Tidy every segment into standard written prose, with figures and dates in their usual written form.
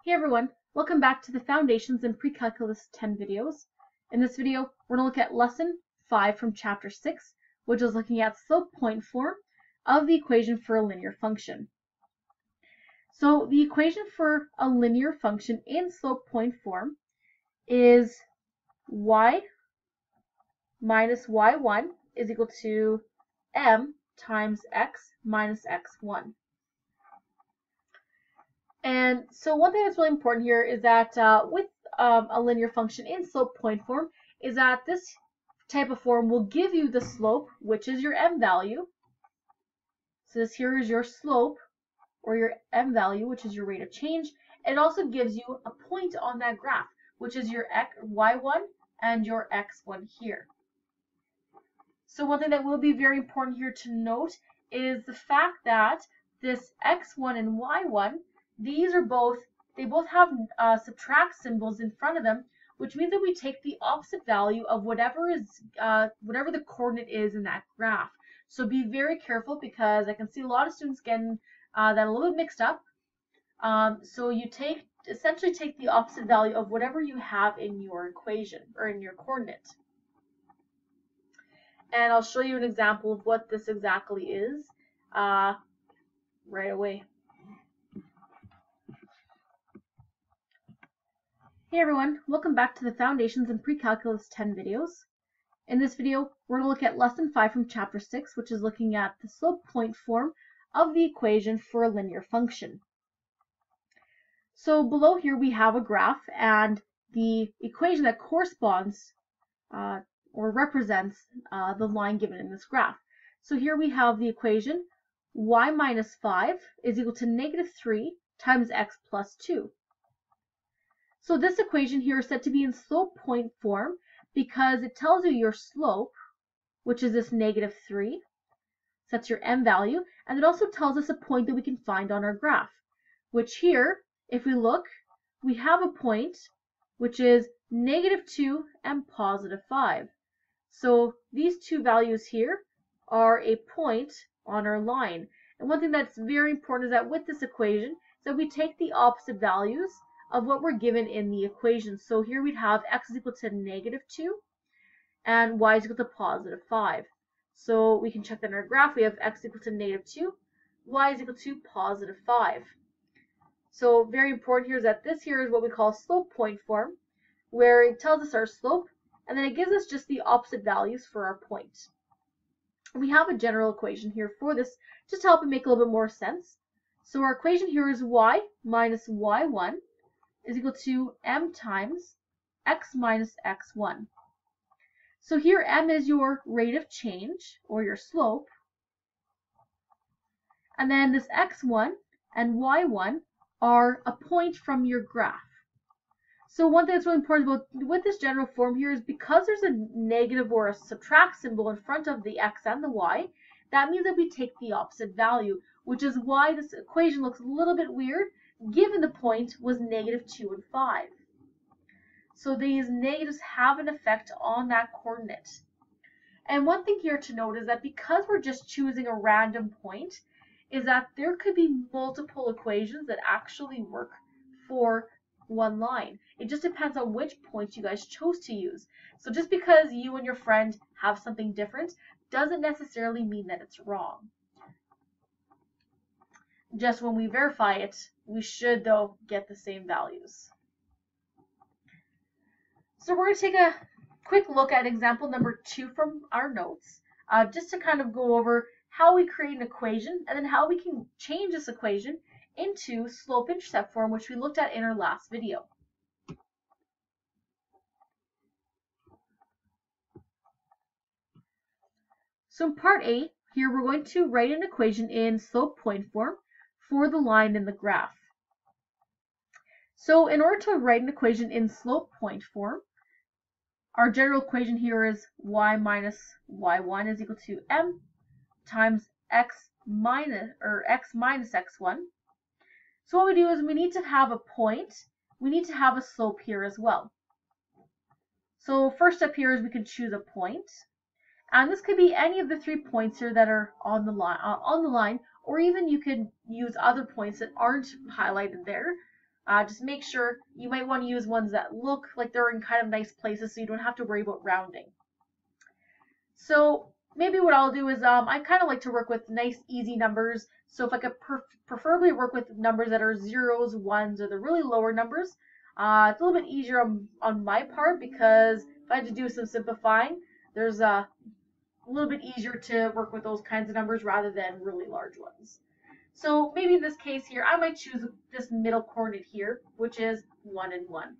Hey everyone, welcome back to the Foundations in Pre-Calculus 10 videos. In this video, we're going to look at lesson 5 from chapter 6, which is looking at slope point form of the equation for a linear function. So the equation for a linear function in slope point form is y minus y1 is equal to m times x minus x1. And so one thing that's really important here is that with a linear function in slope point form is that this type of form will give you the slope, which is your m value. So this here is your slope, or your m value, which is your rate of change. It also gives you a point on that graph, which is your y1 and your x1 here. So one thing that will be very important here to note is the fact that this x1 and y1, they both have subtract symbols in front of them, which means that we take the opposite value of whatever the coordinate is in that graph. So be very careful, because I can see a lot of students getting that a little bit mixed up. So you essentially take the opposite value of whatever you have in your equation or in your coordinate. And I'll show you an example of what this exactly is right away. Hey everyone, welcome back to the Foundations in Pre-Calculus 10 videos. In this video, we're going to look at lesson 5 from chapter 6, which is looking at the slope point form of the equation for a linear function. So below here we have a graph, and the equation that corresponds or represents the line given in this graph. So here we have the equation y minus 5 is equal to negative 3 times x plus 2. So this equation here is said to be in slope point form because it tells you your slope, which is this negative 3. So that's your m value. And it also tells us a point that we can find on our graph, which here, if we look, we have a point which is negative 2 and positive 5. So these two values here are a point on our line. And one thing that's very important is that with this equation, so we take the opposite values of what we're given in the equation. So here we'd have x is equal to negative 2 and y is equal to positive 5. So we can check that in our graph. We have x equal to negative 2, y is equal to positive 5. So very important here is that this here is what we call slope point form, where it tells us our slope, and then it gives us just the opposite values for our point. We have a general equation here for this, just to help it make a little bit more sense. So our equation here is y minus y1 is equal to m times x minus x1. So here m is your rate of change, or your slope, and then this x1 and y1 are a point from your graph. So one thing that's really important about with this general form here is because there's a negative or a subtract symbol in front of the x and the y, that means that we take the opposite value, which is why this equation looks a little bit weird, given the point was negative 2 and 5. So these negatives have an effect on that coordinate. And one thing here to note is that because we're just choosing a random point, is that there could be multiple equations that actually work for one line. It just depends on which point you guys chose to use. So just because you and your friend have something different doesn't necessarily mean that it's wrong. Just when we verify it, we should, though, get the same values. So we're going to take a quick look at example number 2 from our notes, just to kind of go over how we create an equation and then how we can change this equation into slope-intercept form, which we looked at in our last video. So in part A, here we're going to write an equation in slope point form for the line in the graph. So in order to write an equation in slope point form, our general equation here is y minus y1 is equal to m times x minus x1. So what we do is we need to have a point, we need to have a slope here as well. So first step here is we can choose a point, and this could be any of the 3 points here that are on the line, or even you could use other points that aren't highlighted there. Just make sure you might want to use ones that look like they're in kind of nice places so you don't have to worry about rounding. So maybe what I'll do is I kind of like to work with nice easy numbers. So if I could preferably work with numbers that are zeros, ones, or the really lower numbers, it's a little bit easier on my part, because if I had to do some simplifying, there's a little bit easier to work with those kinds of numbers rather than really large ones. So maybe in this case here, I might choose this middle coordinate here, which is 1 and 1.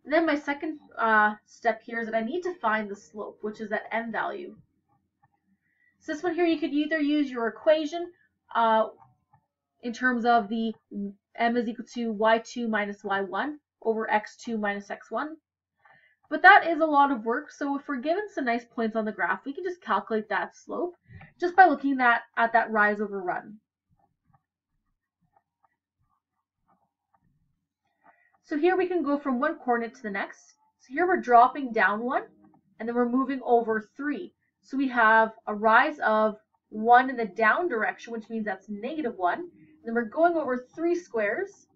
And then my second step here is that I need to find the slope, which is that m value. So this one here, you could either use your equation in terms of the m is equal to y2 minus y1 over x2 minus x1. But that is a lot of work, so if we're given some nice points on the graph, we can just calculate that slope just by looking at that rise over run. So here we can go from one coordinate to the next. So here we're dropping down 1, and then we're moving over 3. So we have a rise of 1 in the down direction, which means that's -1. And then we're going over 3 squares.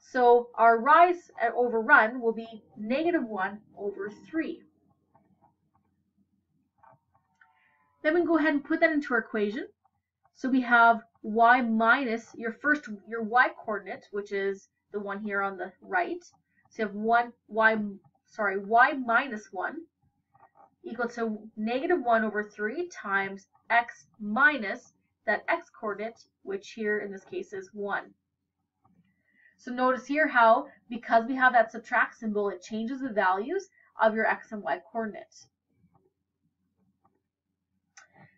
So our rise over run will be -1 over 3. Then we can go ahead and put that into our equation. So we have y minus your y coordinate, which is the one here on the right. So you have y minus 1 equal to -1 over 3 times x minus that x coordinate, which here in this case is 1. So notice here how, because we have that subtract symbol, it changes the values of your x and y coordinates.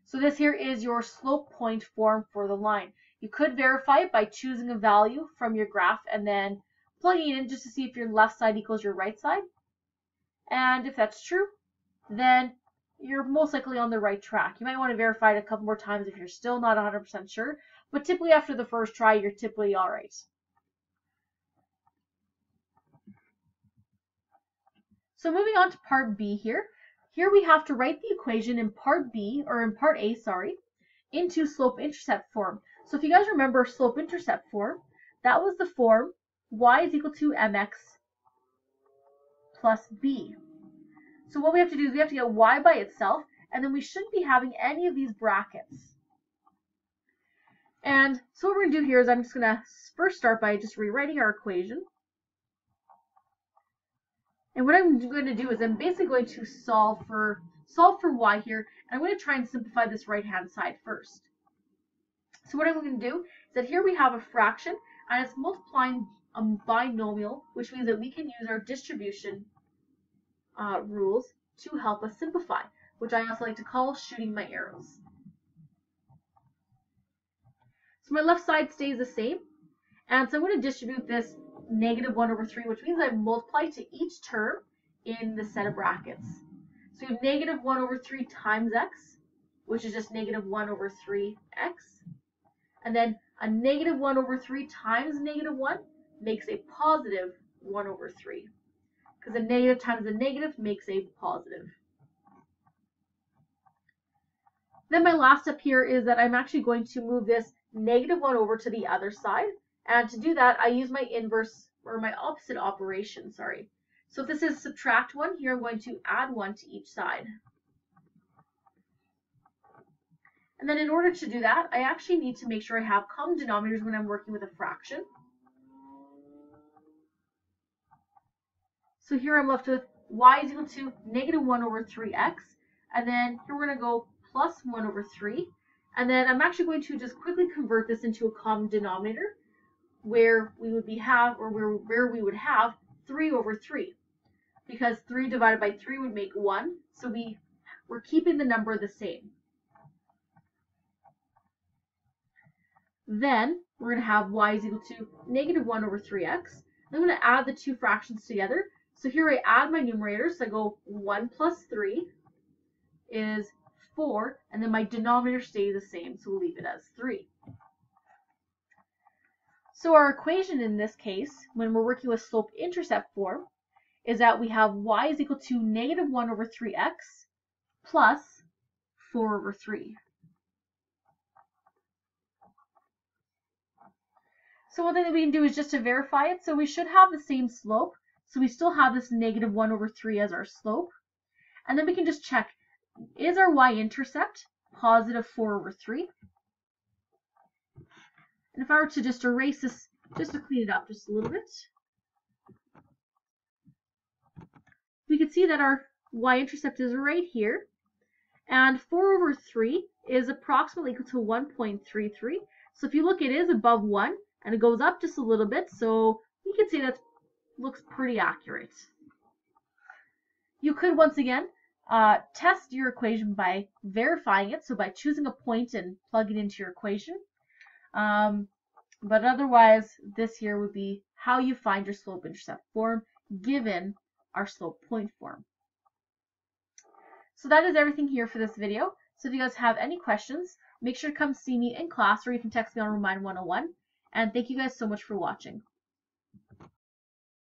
So this here is your slope point form for the line. You could verify it by choosing a value from your graph and then plugging it in just to see if your left side equals your right side. And if that's true, then you're most likely on the right track. You might want to verify it a couple more times if you're still not 100% sure, but typically after the first try, you're typically all right. So moving on to part B here. Here we have to write the equation in part B, or in part A, sorry, into slope-intercept form. So if you guys remember slope-intercept form, that was the form y is equal to mx plus b. So what we have to do is we have to get y by itself, and then we shouldn't be having any of these brackets. And so what we're going to do here is I'm just going to first start by just rewriting our equation. And what I'm going to do is I'm basically going to solve for y here, and I'm going to try and simplify this right-hand side first. So what I'm going to do is that here we have a fraction, and it's multiplying a binomial, which means that we can use our distribution rules to help us simplify, which I also like to call shooting my arrows. So my left side stays the same, and so I'm going to distribute this -1 over 3, which means I multiply to each term in the set of brackets. So we have -1 over 3 times x, which is just -1 over 3x. And then a -1 over 3 times -1 makes a positive 1 over 3. Because a negative times a negative makes a positive. Then my last step here is that I'm actually going to move this -1 over to the other side. And to do that, I use my inverse, or my opposite operation, sorry. So if this is subtract 1, here I'm going to add 1 to each side. And then in order to do that, I actually need to make sure I have common denominators when I'm working with a fraction. So here I'm left with y is equal to -1 over 3x. And then here we're going to go plus 1 over 3. And then I'm actually going to just quickly convert this into a common denominator, where we would where we would have 3 over 3, because 3 divided by 3 would make 1, so we're keeping the number the same. Then we're going to have y is equal to -1 over 3x. I'm going to add the two fractions together. So here I add my numerators, so I go 1 plus 3 is 4, and then my denominator stays the same, so we'll leave it as 3. So our equation in this case, when we're working with slope-intercept form, is that we have y is equal to -1 over 3x plus 4 over 3. So one thing that we can do is just to verify it. So we should have the same slope. So we still have this -1/3 as our slope. And then we can just check, is our y-intercept positive 4/3? And if I were to just erase this, just to clean it up just a little bit, we can see that our y-intercept is right here. And 4/3 is approximately equal to 1.33. So if you look, it is above 1, and it goes up just a little bit. So you can see that looks pretty accurate. You could, once again, test your equation by verifying it. So by choosing a point and plugging into your equation. But otherwise, this here would be how you find your slope-intercept form given our slope point form. So that is everything here for this video. So if you guys have any questions, make sure to come see me in class, or you can text me on Remind 101. And thank you guys so much for watching.